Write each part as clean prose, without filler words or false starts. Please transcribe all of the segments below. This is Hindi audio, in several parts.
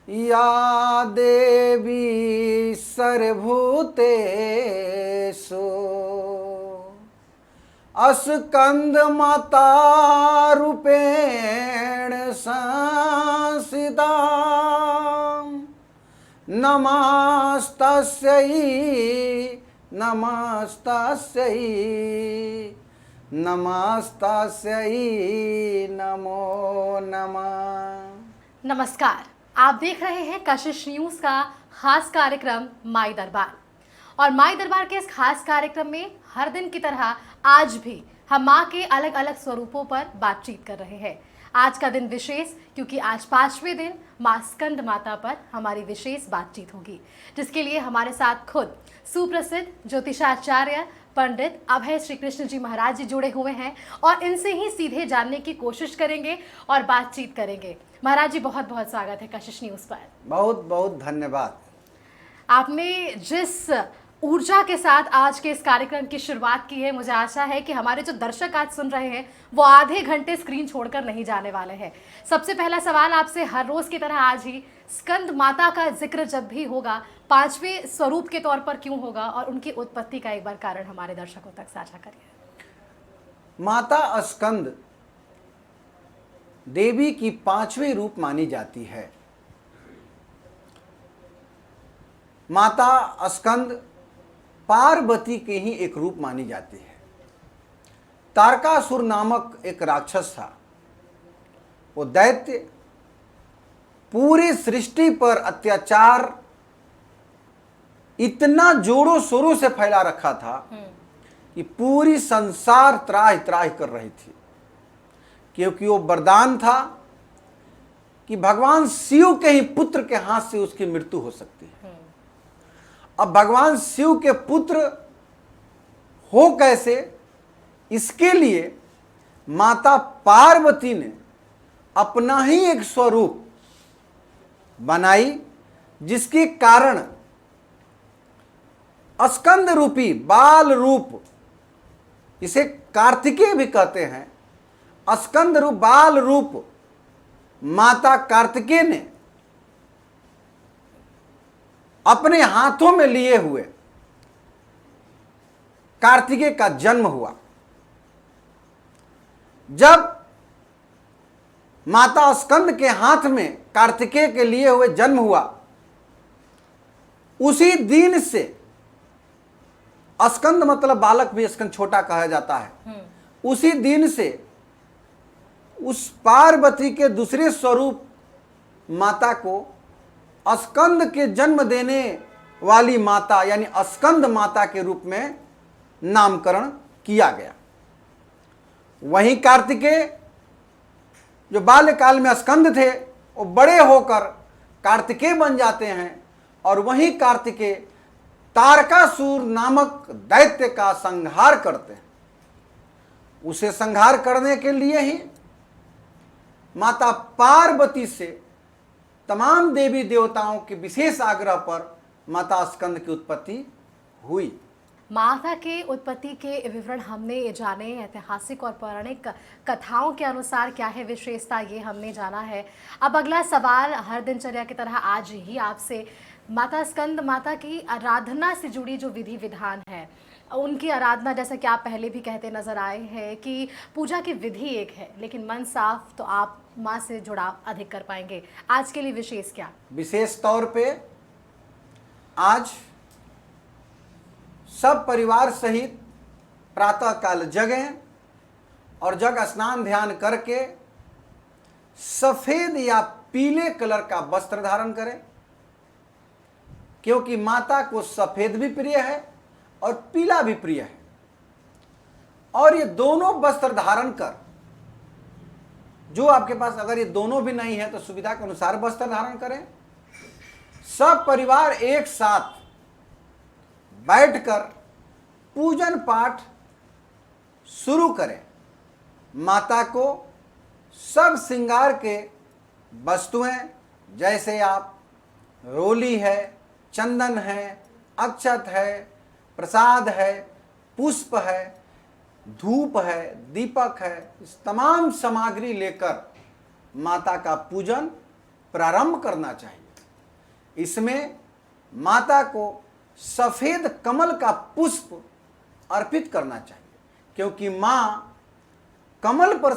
या देवी सर्वभूतेषु अस्कंदमाता रूपेण संस्थिता नमस्तस्यै नमस्तस्यै नमस्तस्यै नमो नमः। नमस्कार, आप देख रहे हैं कशिश न्यूज का खास कार्यक्रम माई दरबार। और माई दरबार के इस खास कार्यक्रम में हर दिन की तरह आज भी हम माँ के अलग अलग स्वरूपों पर बातचीत कर रहे हैं। आज का दिन विशेष क्योंकि आज 5वें दिन माँ स्कंद माता पर हमारी विशेष बातचीत होगी, जिसके लिए हमारे साथ खुद सुप्रसिद्ध ज्योतिषाचार्य पंडित अभय श्री कृष्ण जी महाराज जी जुड़े हुए हैं और इनसे ही सीधे जानने की कोशिश करेंगे और बातचीत करेंगे। महाराज जी, बहुत बहुत स्वागत है कशिश न्यूज पर। बहुत बहुत धन्यवाद। आपने जिस ऊर्जा के साथ आज के इस कार्यक्रम की शुरुआत की है, मुझे आशा है कि हमारे जो दर्शक आज सुन रहे हैं वो आधे घंटे स्क्रीन छोड़कर नहीं जाने वाले हैं। सबसे पहला सवाल आपसे हर रोज की तरह आज ही, स्कंद माता का जिक्र जब भी होगा 5वें स्वरूप के तौर पर क्यों होगा और उनकी उत्पत्ति का एक बार कारण हमारे दर्शकों तक साझा करिए। माता स्कंद देवी की 5वें रूप मानी जाती है। माता स्कंद पार्वती के ही एक रूप मानी जाती है। तारकासुर नामक एक राक्षस था। वो दैत्य पूरी सृष्टि पर अत्याचार इतना जोरों शोरों से फैला रखा था कि पूरी संसार त्राहि त्राहि कर रही थी, क्योंकि वो वरदान था कि भगवान शिव के ही पुत्र के हाथ से उसकी मृत्यु हो सकती है। अब भगवान शिव के पुत्र हो कैसे, इसके लिए माता पार्वती ने अपना ही एक स्वरूप बनाई, जिसके कारण स्कंद रूपी बाल रूप, इसे कार्तिकेय भी कहते हैं, स्कंद रूप बाल रूप माता कार्तिकेय ने अपने हाथों में लिए हुए कार्तिकेय का जन्म हुआ। जब माता स्कंद के हाथ में कार्तिकेय के लिए हुए जन्म हुआ, उसी दिन से स्कंद मतलब बालक भी, स्कंद छोटा कहा जाता है, उसी दिन से उस पार्वती के दूसरे स्वरूप माता को स्कंद के जन्म देने वाली माता यानी स्कंद माता के रूप में नामकरण किया गया। वहीं कार्तिकेय जो बाल्यकाल में स्कंद थे, वो बड़े होकर कार्तिकेय बन जाते हैं और वहीं कार्तिकेय तारकासुर नामक दैत्य का संहार करते हैं। उसे संहार करने के लिए ही माता पार्वती से तमाम देवी देवताओं के विशेष आग्रह पर माता स्कंद की उत्पत्ति हुई। माता के उत्पत्ति के विवरण हमने जाने, ऐतिहासिक और पौराणिक कथाओं के अनुसार क्या है विशेषता, ये हमने जाना है। अब अगला सवाल हर दिनचर्या की तरह आज ही आपसे, माता स्कंद माता की आराधना से जुड़ी जो विधि विधान है, उनकी आराधना, जैसा कि आप पहले भी कहते नजर आए हैं कि पूजा की विधि एक है लेकिन मन साफ, तो आप माँ से जुड़ाव अधिक कर पाएंगे। आज के लिए विशेष क्या? विशेष तौर पे आज सब परिवार सहित प्रातः काल जगें और जग स्नान ध्यान करके सफेद या पीले कलर का वस्त्र धारण करें, क्योंकि माता को सफेद भी प्रिय है और पीला भी प्रिय है। और ये दोनों वस्त्र धारण कर, जो आपके पास अगर ये दोनों भी नहीं है तो सुविधा के अनुसार वस्त्र धारण करें। सब परिवार एक साथ बैठकर पूजन पाठ शुरू करें। माता को सब श्रृंगार के वस्तुएं, जैसे आप रोली है, चंदन है, अक्षत है, प्रसाद है, पुष्प है, धूप है, दीपक है, इस तमाम सामग्री लेकर माता का पूजन प्रारंभ करना चाहिए। इसमें माता को सफेद कमल का पुष्प अर्पित करना चाहिए, क्योंकि माँ कमल पर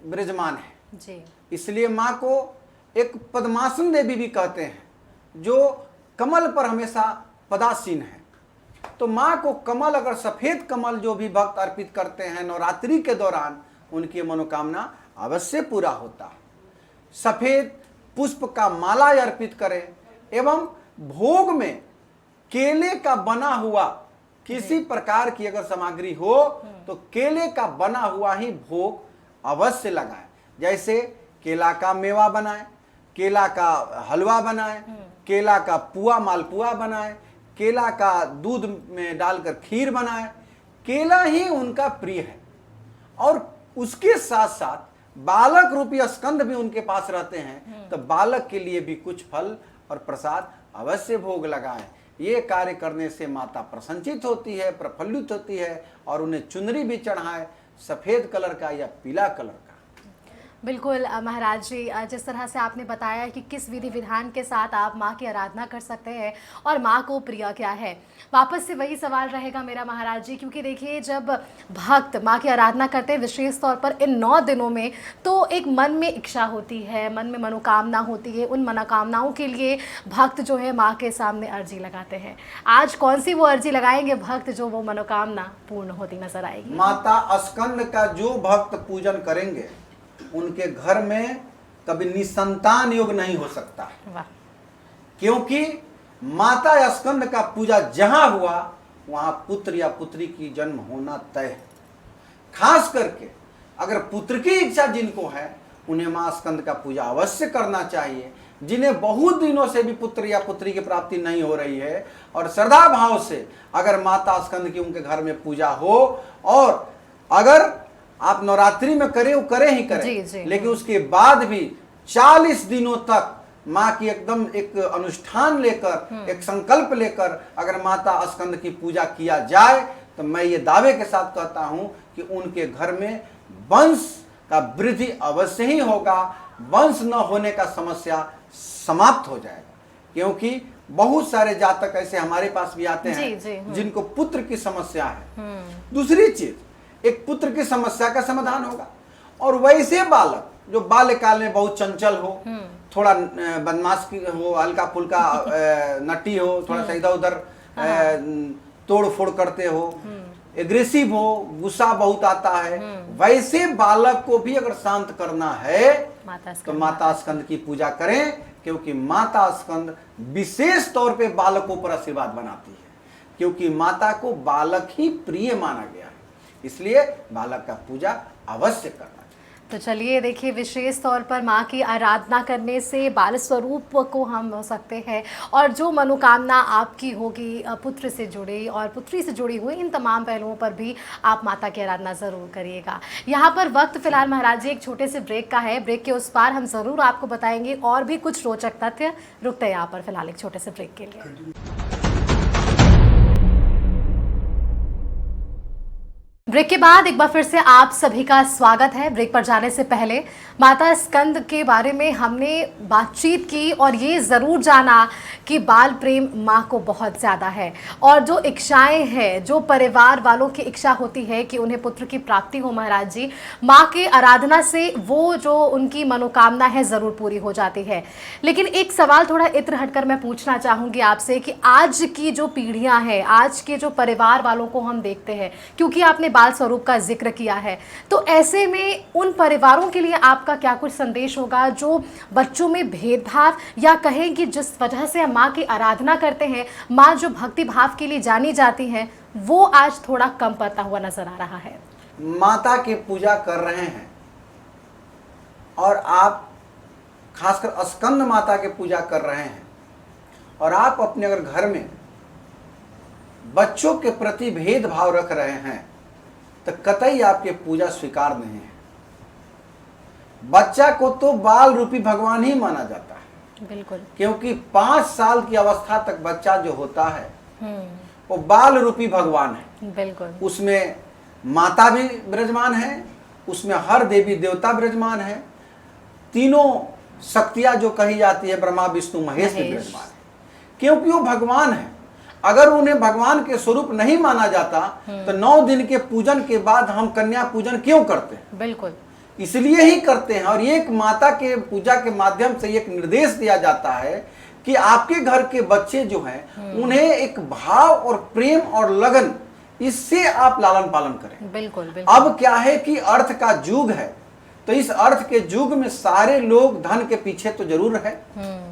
विराजमान है जी। इसलिए माँ को एक पद्मासन देवी भी कहते हैं, जो कमल पर हमेशा पदासीन है। तो माँ को कमल, अगर सफेद कमल जो भी भक्त अर्पित करते हैं नवरात्रि के दौरान, उनकी मनोकामना अवश्य पूरा होता है। सफेद पुष्प का माला अर्पित करें एवं भोग में केले का बना हुआ किसी प्रकार की अगर सामग्री हो तो केले का बना हुआ ही भोग अवश्य लगाएं। जैसे केला का मेवा बनाएं, केला का हलवा बनाएं, केला का पुआ मालपुआ बनाएं, केला का दूध में डालकर खीर बनाएं। केला ही उनका प्रिय है और उसके साथ साथ बालक रूपी स्कंद भी उनके पास रहते हैं, तो बालक के लिए भी कुछ फल और प्रसाद अवश्य भोग लगाएं। ये कार्य करने से माता प्रसन्नचित होती है, प्रफुल्लित होती है और उन्हें चुनरी भी चढ़ाएं, सफ़ेद कलर का या पीला कलर का। बिल्कुल महाराज जी, जिस तरह से आपने बताया कि किस विधि विधान के साथ आप माँ की आराधना कर सकते हैं और माँ को प्रिय क्या है, वापस से वही सवाल रहेगा मेरा महाराज जी, क्योंकि देखिए जब भक्त माँ की आराधना करते हैं विशेष तौर पर इन 9 दिनों में, तो एक मन में इच्छा होती है, मन में मनोकामना होती है। उन मनोकामनाओं के लिए भक्त जो है माँ के सामने अर्जी लगाते हैं। आज कौन सी वो अर्जी लगाएंगे भक्त जो वो मनोकामना पूर्ण होती नजर आएगी? माता स्कंद का जो भक्त पूजन करेंगे उनके घर में कभी निसंतान योग नहीं हो सकता है, क्योंकि माता स्कंद का पूजा जहां हुआ वहां पुत्र या पुत्री की जन्म होना तय है। खास करके अगर पुत्र की इच्छा जिनको है उन्हें मां स्कंद का पूजा अवश्य करना चाहिए। जिन्हें बहुत दिनों से भी पुत्र या पुत्री की प्राप्ति नहीं हो रही है और श्रद्धा भाव से अगर माता स्कंद की उनके घर में पूजा हो, और अगर आप नवरात्रि में करें वो करें ही करें, जी, जी। लेकिन उसके बाद भी 40 दिनों तक माँ की एकदम एक अनुष्ठान लेकर, एक संकल्प लेकर अगर माता स्कंद की पूजा किया जाए तो मैं ये दावे के साथ कहता हूं कि उनके घर में वंश का वृद्धि अवश्य ही होगा। वंश न होने का समस्या समाप्त हो जाएगा, क्योंकि बहुत सारे जातक ऐसे हमारे पास भी आते हैं जिनको पुत्र की समस्या है। दूसरी चीज, एक पुत्र की समस्या का समाधान होगा। और वैसे बालक जो बाल्यकाल में बहुत चंचल हो, थोड़ा बदमाश हो, हल्का फुल्का नटी हो, थोड़ा सा इधर उधर तोड़ फोड़ करते हो, एग्रेसिव हो, गुस्सा बहुत आता है, वैसे बालक को भी अगर शांत करना है तो माता स्कंद की पूजा करें, क्योंकि माता स्कंद विशेष तौर पे बालकों पर आशीर्वाद बनाती है, क्योंकि माता को बालक ही प्रिय माना गया है, इसलिए बालक का पूजा अवश्य करना। तो चलिए देखिए, विशेष तौर पर माँ की आराधना करने से बाल स्वरूप को हम हो सकते हैं, और जो मनोकामना आपकी होगी पुत्र से जुड़ी और पुत्री से जुड़ी हुई, इन तमाम पहलुओं पर भी आप माता की आराधना ज़रूर करिएगा। यहाँ पर वक्त फ़िलहाल महाराज जी एक छोटे से ब्रेक का है, ब्रेक के उस पार हम ज़रूर आपको बताएंगे और भी कुछ रोचक तथ्य। रुकते हैं यहाँ पर फ़िलहाल एक छोटे से ब्रेक के लिए। ब्रेक के बाद एक बार फिर से आप सभी का स्वागत है। ब्रेक पर जाने से पहले माता स्कंद के बारे में हमने बातचीत की और ये ज़रूर जाना कि बाल प्रेम माँ को बहुत ज़्यादा है, और जो इच्छाएं हैं, जो परिवार वालों की इच्छा होती है कि उन्हें पुत्र की प्राप्ति हो महाराज जी, माँ के आराधना से वो जो उनकी मनोकामना है ज़रूर पूरी हो जाती है। लेकिन एक सवाल थोड़ा इत्र हटकर मैं पूछना चाहूँगी आपसे कि आज की जो पीढ़ियाँ हैं, आज के जो परिवार वालों को हम देखते हैं, क्योंकि आपने बाल स्वरूप का जिक्र किया है, तो ऐसे में उन परिवारों के लिए आपका क्या कुछ संदेश होगा जो बच्चों में भेदभाव, या कहें कि जिस वजह से हम माँ की आराधना करते हैं, माँ जो भक्ति भाव के लिए जानी जाती हैं, वो आज थोड़ा कम पड़ता हुआ नजर आ रहा है? माता की पूजा कर रहे हैं और आप खासकर स्कंद माता की पूजा कर रहे हैं, और आप अपने अगर घर में बच्चों के प्रति भेदभाव रख रहे हैं तो कतई आपकी पूजा स्वीकार नहीं है। बच्चा को तो बाल रूपी भगवान ही माना जाता है, बिल्कुल, क्योंकि 5 साल की अवस्था तक बच्चा जो होता है वो बाल रूपी भगवान है। बिल्कुल, उसमें माता भी विराजमान है, उसमें हर देवी देवता विराजमान है, तीनों शक्तियां जो कही जाती है ब्रह्मा विष्णु महेश भी विराजमान है। क्योंकि वो भगवान है। अगर उन्हें भगवान के स्वरूप नहीं माना जाता तो 9 दिन के पूजन के बाद हम कन्या पूजन क्यों करते हैं? बिल्कुल, इसलिए ही करते हैं। और एक माता के पूजा के माध्यम से एक निर्देश दिया जाता है कि आपके घर के बच्चे जो हैं उन्हें एक भाव और प्रेम और लगन, इससे आप लालन पालन करें। बिल्कुल, बिल्कुल। अब क्या है कि अर्थ का युग है, तो इस अर्थ के युग में सारे लोग धन के पीछे तो जरूर है,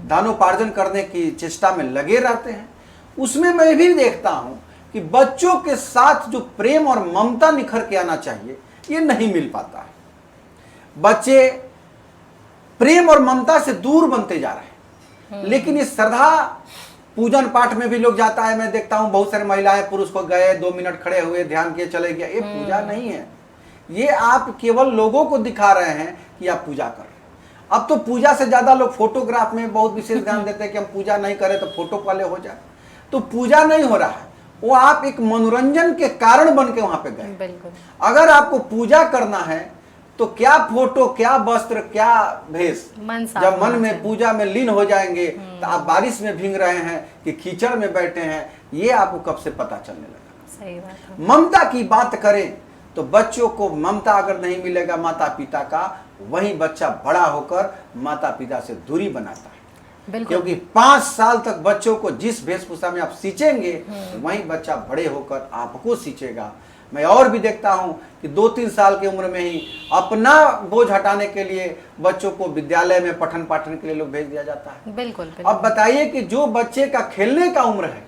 धनोपार्जन करने की चेष्टा में लगे रहते हैं। उसमें मैं भी देखता हूं कि बच्चों के साथ जो प्रेम और ममता निखर के आना चाहिए, ये नहीं मिल पाता है। बच्चे प्रेम और ममता से दूर बनते जा रहे हैं। लेकिन इस श्रद्धा पूजन पाठ में भी लोग जाता है, मैं देखता हूं बहुत सारी महिलाएं पुरुष को गए 2 मिनट खड़े हुए ध्यान किए चले गए। ये पूजा नहीं है, ये आप केवल लोगों को दिखा रहे हैं कि आप पूजा कर रहे हैं। अब तो पूजा से ज्यादा लोग फोटोग्राफ में बहुत विशेष ध्यान देते हैं कि हम पूजा नहीं करें तो फोटो वाले हो जाए। तो पूजा नहीं हो रहा है, वो आप एक मनोरंजन के कारण बन के वहां पे गए। बिल्कुल। अगर आपको पूजा करना है तो क्या फोटो, क्या वस्त्र, क्या भेष, जब मन में पूजा में लीन हो जाएंगे तो आप बारिश में भीग रहे हैं कि कीचड़ में बैठे हैं, ये आपको कब से पता चलने लगा। सही बात है। ममता की बात करें तो बच्चों को ममता अगर नहीं मिलेगा माता पिता का, वही बच्चा बड़ा होकर माता पिता से दूरी बनाता है। क्योंकि 5 साल तक बच्चों को जिस वेशभूषा में आप सींचेंगे वही बच्चा बड़े होकर आपको सींचेगा। मैं और भी देखता हूं कि 2-3 साल की उम्र में ही अपना बोझ हटाने के लिए बच्चों को विद्यालय में पठन पाठन के लिए लोग भेज दिया जाता है। बिल्कुल, बिल्कुल। अब बताइए कि जो बच्चे का खेलने का उम्र है,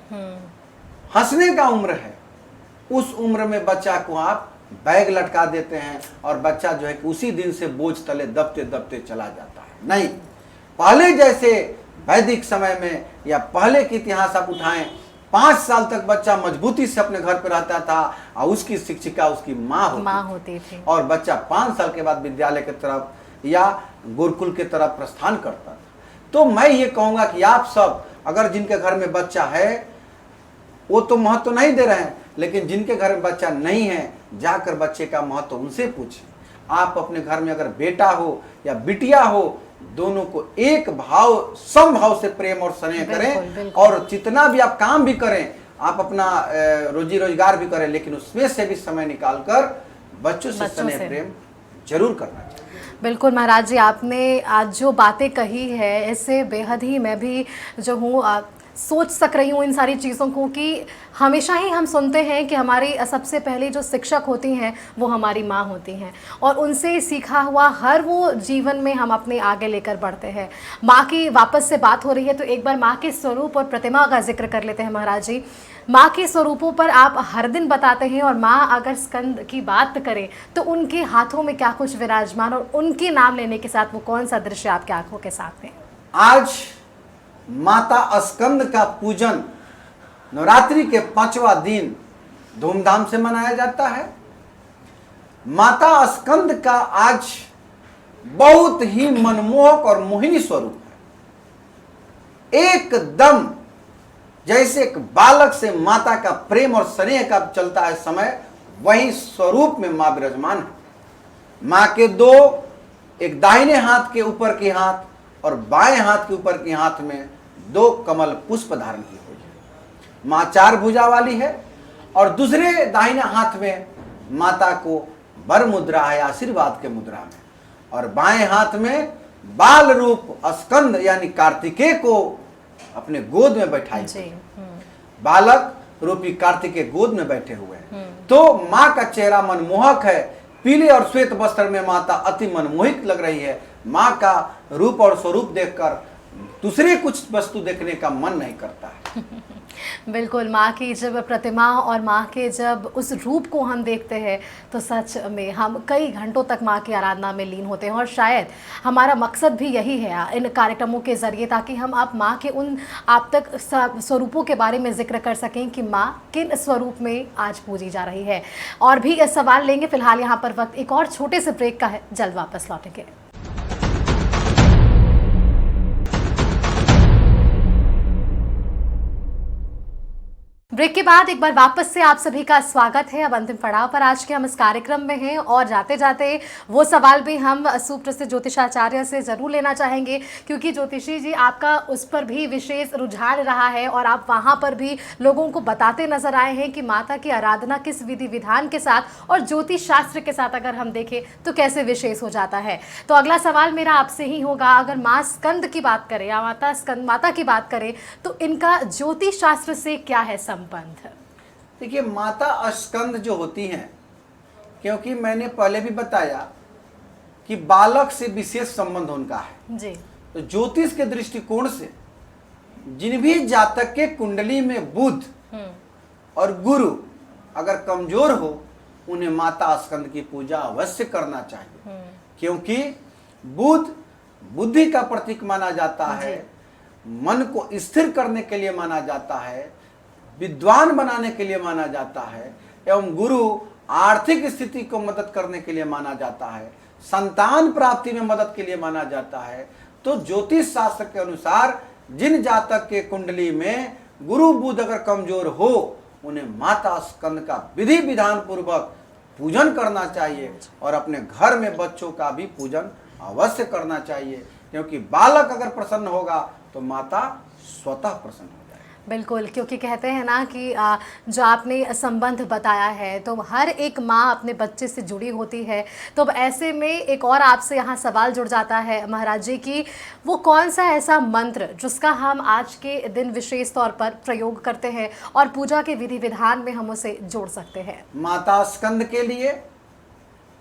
हंसने का उम्र है, उस उम्र में बच्चा को आप बैग लटका देते हैं और बच्चा जो है कि उसी दिन से बोझ तले दबते दबते चला जाता है। नहीं, पहले जैसे वैदिक समय में या पहले के इतिहास आप उठाएं, 5 साल तक बच्चा मजबूती से अपने घर पर रहता था और उसकी शिक्षिका उसकी माँ होती थी और बच्चा 5 साल के बाद विद्यालय की तरफ या गुरुकुल की तरफ प्रस्थान करता था। तो मैं ये कहूँगा कि आप सब अगर जिनके घर में बच्चा है वो तो महत्व नहीं दे रहे हैं, लेकिन जिनके घर में बच्चा नहीं है जाकर बच्चे का महत्व उनसे पूछें। आप अपने घर में अगर बेटा हो या बिटिया हो, दोनों को एक भाव समभाव से प्रेम और स्नेह करें। और जितना भी आप काम भी करें, आप अपना रोजी रोजगार भी करें, लेकिन उसमें से भी समय निकालकर बच्चों से स्नेह प्रेम जरूर करना चाहिए। बिल्कुल महाराज जी, आपने आज जो बातें कही है इससे बेहद ही मैं भी जो हूँ सोच सक रही हूँ इन सारी चीज़ों को कि हमेशा ही हम सुनते हैं कि हमारी सबसे पहले जो शिक्षक होती हैं वो हमारी माँ होती हैं और उनसे सीखा हुआ हर वो जीवन में हम अपने आगे लेकर बढ़ते हैं। माँ की वापस से बात हो रही है तो एक बार माँ के स्वरूप और प्रतिमा का जिक्र कर लेते हैं महाराज जी। माँ के स्वरूपों पर आप हर दिन बताते हैं और माँ अगर स्कंद की बात करें तो उनके हाथों में क्या कुछ विराजमान और उनके नाम लेने के साथ वो कौन सा दृश्य आपके आंखों के साथ है? आज माता स्कंद का पूजन नवरात्रि के 5वां दिन धूमधाम से मनाया जाता है। माता स्कंद का आज बहुत ही मनमोहक और मोहिनी स्वरूप है। एकदम जैसे एक बालक से माता का प्रेम और स्नेह का चलता है समय, वही स्वरूप में मां विराजमान है। मां के 2, एक दाहिने हाथ के ऊपर के हाथ और बाएं हाथ के ऊपर के हाथ में 2 कमल पुष्प धारण की हुई है। मां 4 भुजा वाली है और दूसरे दाहिने हाथ में माता को वर मुद्रा है, आशीर्वाद के मुद्रा में, और बाएं हाथ में बाल रूप स्कंद यानी कार्तिकेय को अपने गोद में बैठाई हुई। बालक रूपी कार्तिकेय गोद में बैठे हुए हैं। तो मां का चेहरा मनमोहक है। पीले और श्वेत वस्त्र में माता अति मनमोहित लग रही है। मां का रूप और स्वरूप देखकर दूसरे कुछ वस्तु देखने का मन नहीं करता है। बिल्कुल, माँ की जब प्रतिमा और माँ के जब उस रूप को हम देखते हैं तो सच में हम कई घंटों तक माँ की आराधना में लीन होते हैं और शायद हमारा मकसद भी यही है इन कार्यक्रमों के ज़रिए, ताकि हम आप माँ के उन आप तक स्वरूपों के बारे में जिक्र कर सकें कि माँ किन स्वरूप में आज पूजी जा रही है। और भी सवाल लेंगे, फिलहाल यहाँ पर वक्त एक और छोटे से ब्रेक का है, जल्द वापस लौटेंगे। ब्रेक ब्रेक के बाद एक बार वापस से आप सभी का स्वागत है। अब अंतिम पड़ाव पर आज के हम इस कार्यक्रम में हैं और जाते जाते वो सवाल भी हम सुप्रसिद्ध ज्योतिषाचार्य से जरूर लेना चाहेंगे, क्योंकि ज्योतिषी जी आपका उस पर भी विशेष रुझान रहा है और आप वहाँ पर भी लोगों को बताते नजर आए हैं कि माता की आराधना किस विधि विधान के साथ और ज्योतिष शास्त्र के साथ अगर हम देखें तो कैसे विशेष हो जाता है। तो अगला सवाल मेरा आपसे ही होगा, अगर माँ स्कंद की बात करें या माता की बात करें तो इनका ज्योतिष शास्त्र से क्या है संबंध? देखिए, माता स्कंद जो होती हैं, क्योंकि मैंने पहले भी बताया कि बालक से विशेष संबंध उनका है जी। तो ज्योतिष के दृष्टिकोण से जिन भी जातक के कुंडली में बुध और गुरु अगर कमजोर हो, उन्हें माता स्कंद की पूजा अवश्य करना चाहिए, क्योंकि बुध बुद्धि का प्रतीक माना जाता है, मन को स्थिर करने के लिए माना जाता है, विद्वान बनाने के लिए माना जाता है, एवं गुरु आर्थिक स्थिति को मदद करने के लिए माना जाता है, संतान प्राप्ति में मदद के लिए माना जाता है। तो ज्योतिष शास्त्र के अनुसार जिन जातक के कुंडली में गुरु बुध अगर कमजोर हो, उन्हें माता स्कंद का विधि विधान पूर्वक पूजन करना चाहिए और अपने घर में बच्चों का भी पूजन अवश्य करना चाहिए, क्योंकि बालक अगर प्रसन्न होगा तो माता स्वतः प्रसन्न हो जाएगी। बिल्कुल, क्योंकि कहते हैं ना कि जो आपने संबंध बताया है तो हर एक माँ अपने बच्चे से जुड़ी होती है। तो अब ऐसे में एक और आपसे यहाँ सवाल जुड़ जाता है महाराज जी की, वो कौन सा ऐसा मंत्र जिसका हम आज के दिन विशेष तौर पर प्रयोग करते हैं और पूजा के विधि विधान में हम उसे जोड़ सकते हैं? माता स्कंद के लिए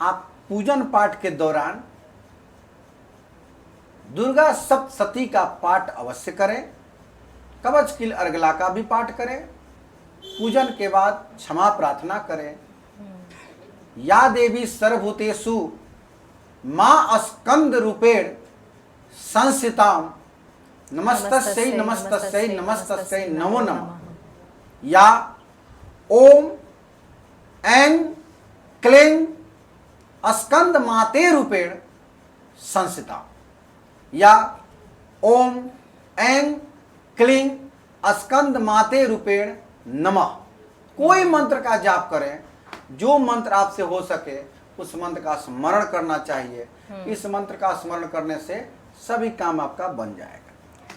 आप पूजन पाठ के दौरान दुर्गा सप्तशती का पाठ अवश्य करें, कवच किल अर्गला का भी पाठ करें, पूजन के बाद क्षमा प्रार्थना करें। या देवी सर्वभूतेषु मां स्कंद रूपेण संस्थितां नमस्तस्यै नमस्तस्यै नमस्तस्यै नमो नमः। या ओम ऐं क्लीं स्कंद माते रूपेण संस्थिता, या ओम ऐं क्लीं स्कंद माते रूपेण नमः। कोई मंत्र का जाप करें, जो मंत्र आपसे हो सके उस मंत्र का स्मरण करना चाहिए। इस मंत्र का स्मरण करने से सभी काम आपका बन जाएगा।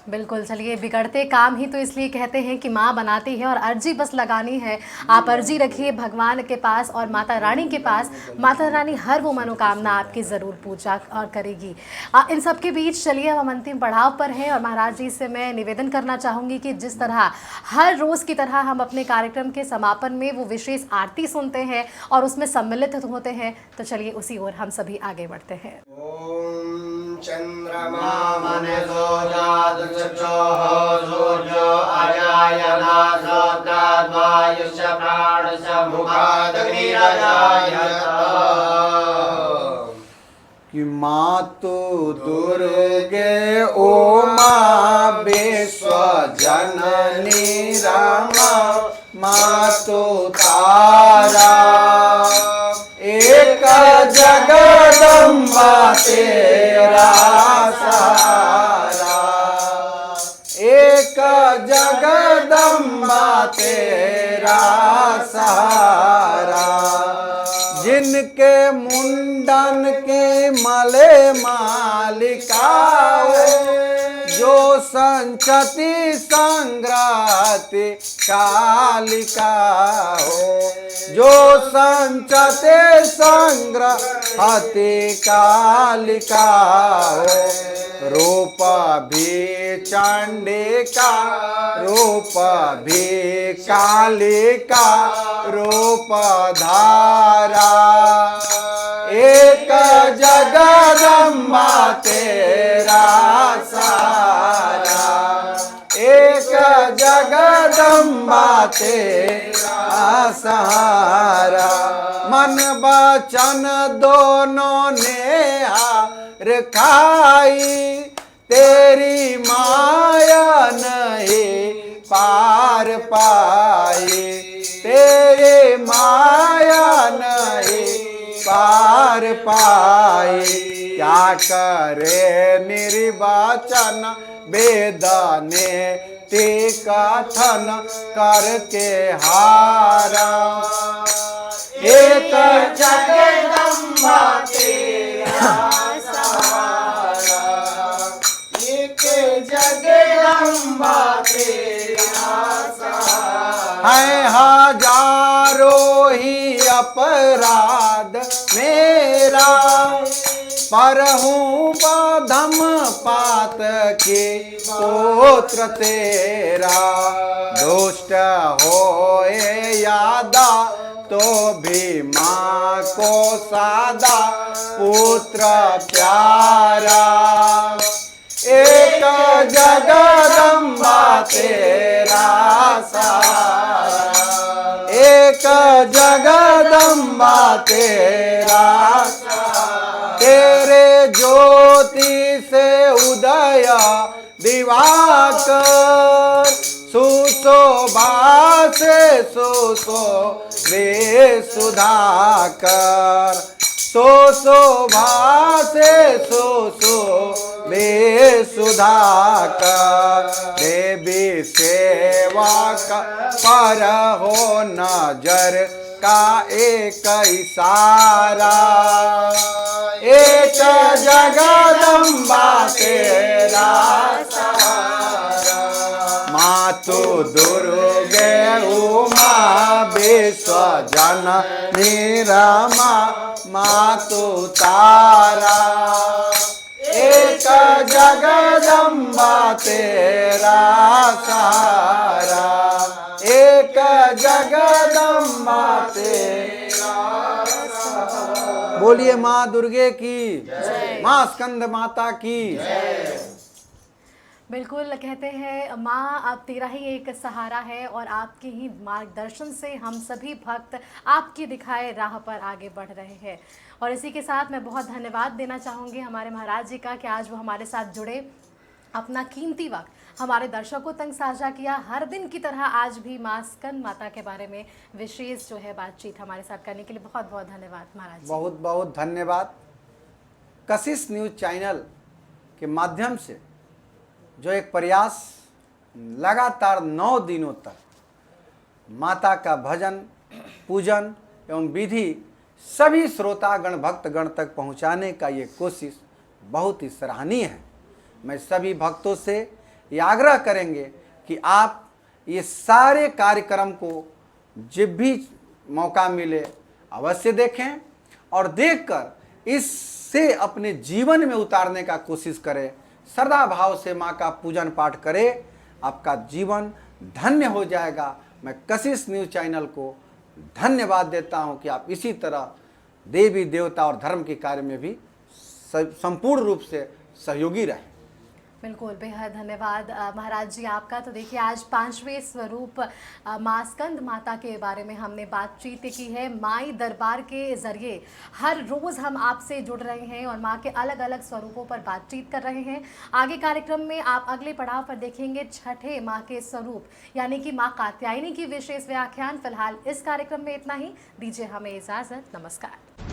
बिल्कुल, चलिए, बिगड़ते काम ही तो इसलिए कहते हैं कि माँ बनाती है और अर्जी बस लगानी है। आप अर्जी रखिए भगवान के पास और माता रानी के पास, माता रानी हर वो मनोकामना आपकी ज़रूर पूजा और करेगी। इन सब के बीच चलिए हम अंतिम पड़ाव पर हैं और महाराज जी से मैं निवेदन करना चाहूँगी कि जिस तरह हर रोज़ की तरह हम अपने कार्यक्रम के समापन में वो विशेष आरती सुनते हैं और उसमें सम्मिलित होते हैं, तो चलिए उसी ओर हम सभी आगे बढ़ते हैं। चंद्रमा मनसो जात चक्षुः सूर्यो अजायत श्रोत्राद्वायुष प्राणश मुखादग्निरजायत। कि मातु दुर्गे उमा विश्व जननी रमा, मातु तारा एक जगदम्बा तेरा सहारा, एक जगदम्बा तेरा सहारा। जिनके मुंडन के मले मालिका हो, जो संचति संग्रहति कालिका हो, जो संचते संग्रहति कालिका हो। रूप भी चंडिका, रूप भी कालिका, रूप धारा। एक जगदम्बा तेरा सहारा, एक जगदम्बा तेरा सहारा। मन वचन दोनों ने हार खाई, तेरी माया नहीं पार पाई, तेरी माया नहीं पार पाई। क्या करे निर्वाचन वेद ने ते कथन करके हारा। एक जगदम्बा तेरा सहारा, एक जगदम्बा तेरा सहारा। है हजारों ही अपराध मेरा, पर हूँ बधम पात के पुत्र तेरा। दुष्ट होए यादा तो भी माँ को सादा पुत्र प्यारा। एक जगदम्बा तेरा सहारा, एक जगदम्बा तेरा सहारा। तेरे ज्योति से उदय दिवाकर, सुशोभा से सुशोभे सुधाकर। सुशोभा से सुशोभे सुधाकर। देवी सेवक पर हो नजर का एक इशारा। एक जगदम्बा तेरा सहारा। मातु दुर्गे उमा विश्व जननी रमा, मातु तारा। एक जगदम्बा तेरा सहारा, एक जगदम्बा तेरा सहारा। बोलिए माँ दुर्गे की, माँ स्कंद माता की। बिल्कुल, कहते हैं माँ अब तेरा ही एक सहारा है और आपके ही मार्गदर्शन से हम सभी भक्त आपकी दिखाए राह पर आगे बढ़ रहे हैं। और इसी के साथ मैं बहुत धन्यवाद देना चाहूँगी हमारे महाराज जी का कि आज वो हमारे साथ जुड़े, अपना कीमती वक्त हमारे दर्शकों तक साझा किया। हर दिन की तरह आज भी माँ स्कंद माता के बारे में विशेष जो है बातचीत हमारे साथ करने के लिए बहुत बहुत धन्यवाद महाराज जी। बहुत बहुत धन्यवाद। कशिश न्यूज़ चैनल के माध्यम से जो एक प्रयास लगातार 9 दिनों तक माता का भजन पूजन एवं विधि सभी श्रोतागण भक्तगण तक पहुंचाने का ये कोशिश बहुत ही सराहनीय है। मैं सभी भक्तों से ये आग्रह करेंगे कि आप ये सारे कार्यक्रम को जब भी मौका मिले अवश्य देखें और देखकर इससे अपने जीवन में उतारने का कोशिश करें। श्रद्धा भाव से माँ का पूजन पाठ करें, आपका जीवन धन्य हो जाएगा। मैं कशिश न्यूज़ चैनल को धन्यवाद देता हूँ कि आप इसी तरह देवी देवता और धर्म के कार्य में भी संपूर्ण रूप से सहयोगी रहें। बिल्कुल, बेहद धन्यवाद महाराज जी आपका। तो देखिए, आज 5वें स्वरूप माँ स्कंद माता के बारे में हमने बातचीत की है। माई दरबार के ज़रिए हर रोज़ हम आपसे जुड़ रहे हैं और माँ के अलग अलग स्वरूपों पर बातचीत कर रहे हैं। आगे कार्यक्रम में आप अगले पड़ाव पर देखेंगे छठे माँ के स्वरूप यानी कि माँ कात्यायनी की विशेष व्याख्यान। फिलहाल इस कार्यक्रम में इतना ही, दीजिए हमें इजाज़त। नमस्कार।